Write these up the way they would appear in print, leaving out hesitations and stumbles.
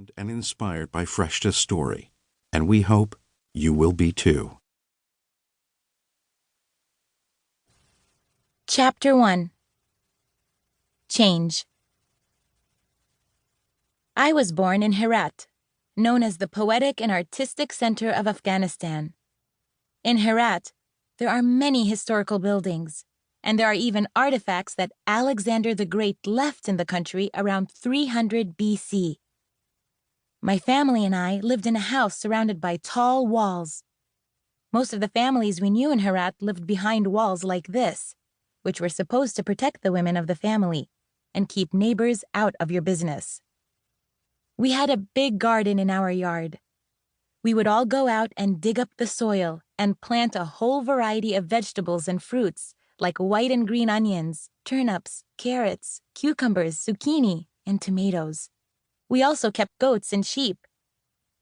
moved and inspired by Freshta's story, and we hope you will be too. Chapter 1. Change. I was born in Herat, known as the poetic and artistic center of Afghanistan. In Herat, there are many historical buildings, and there are even artifacts that Alexander the Great left in the country around 300 BC. My family and I lived in a house surrounded by tall walls. Most of the families we knew in Herat lived behind walls like this, which were supposed to protect the women of the family and keep neighbors out of your business. We had a big garden in our yard. We would all go out and dig up the soil and plant a whole variety of vegetables and fruits like white and green onions, turnips, carrots, cucumbers, zucchini, and tomatoes. We also kept goats and sheep.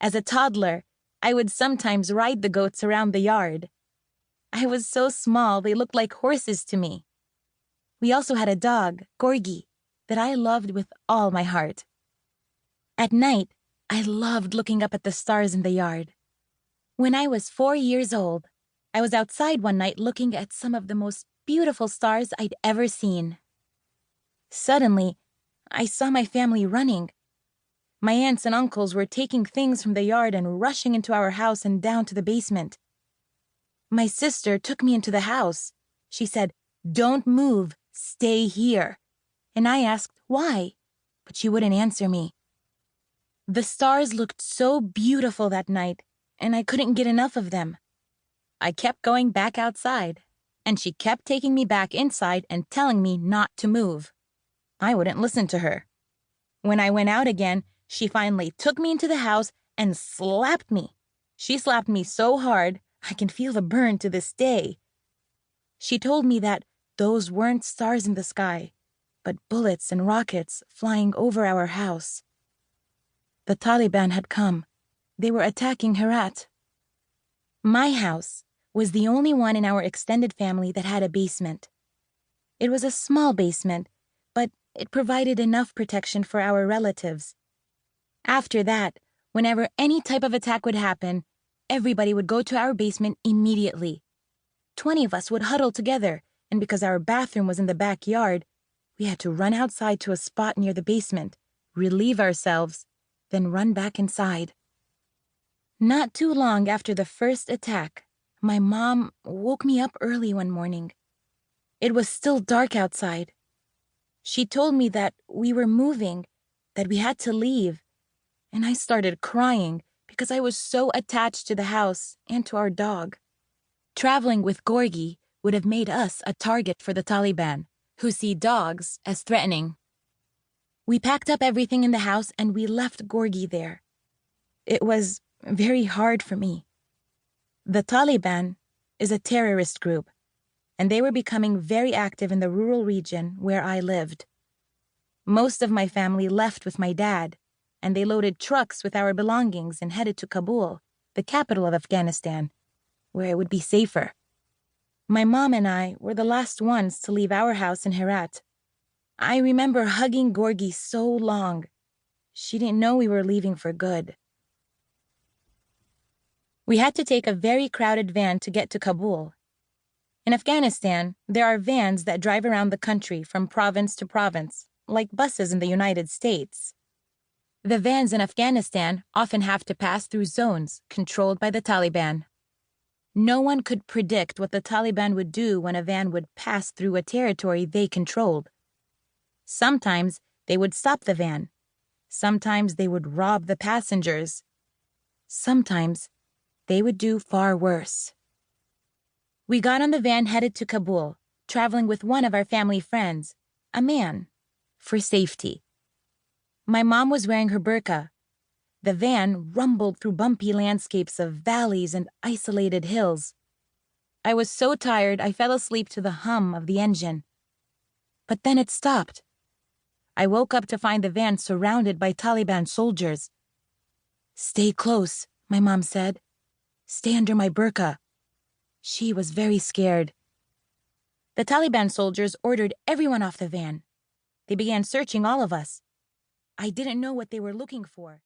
As a toddler, I would sometimes ride the goats around the yard. I was so small they looked like horses to me. We also had a dog, Gorgi, that I loved with all my heart. At night, I loved looking up at the stars in the yard. When I was 4 years old, I was outside one night looking at some of the most beautiful stars I'd ever seen. Suddenly, I saw my family running. My aunts and uncles were taking things from the yard and rushing into our house and down to the basement. My sister took me into the house. She said, "Don't move, stay here." And I asked why, but she wouldn't answer me. The stars looked so beautiful that night, and I couldn't get enough of them. I kept going back outside, and she kept taking me back inside and telling me not to move. I wouldn't listen to her. When I went out again, she finally took me into the house and slapped me. She slapped me so hard, I can feel the burn to this day. She told me that those weren't stars in the sky, but bullets and rockets flying over our house. The Taliban had come. They were attacking Herat. My house was the only one in our extended family that had a basement. It was a small basement, but it provided enough protection for our relatives. After that, whenever any type of attack would happen, everybody would go to our basement immediately. 20 of us would huddle together, and because our bathroom was in the backyard, we had to run outside to a spot near the basement, relieve ourselves, then run back inside. Not too long after the first attack, my mom woke me up early one morning. It was still dark outside. She told me that we were moving, that we had to leave, and I started crying because I was so attached to the house and to our dog. Traveling with Gorgi would have made us a target for the Taliban, who see dogs as threatening. We packed up everything in the house and we left Gorgi there. It was very hard for me. The Taliban is a terrorist group, and they were becoming very active in the rural region where I lived. Most of my family left with my dad, and they loaded trucks with our belongings and headed to Kabul, the capital of Afghanistan, where it would be safer. My mom and I were the last ones to leave our house in Herat. I remember hugging Gorgi so long. She didn't know we were leaving for good. We had to take a very crowded van to get to Kabul. In Afghanistan, there are vans that drive around the country from province to province, like buses in the United States. The vans in Afghanistan often have to pass through zones controlled by the Taliban. No one could predict what the Taliban would do when a van would pass through a territory they controlled. Sometimes they would stop the van. Sometimes they would rob the passengers. Sometimes they would do far worse. We got on the van headed to Kabul, traveling with one of our family friends, a man, for safety. My mom was wearing her burqa. The van rumbled through bumpy landscapes of valleys and isolated hills. I was so tired I fell asleep to the hum of the engine. But then it stopped. I woke up to find the van surrounded by Taliban soldiers. "Stay close," my mom said. "Stay under my burqa." She was very scared. The Taliban soldiers ordered everyone off the van. They began searching all of us. I didn't know what they were looking for.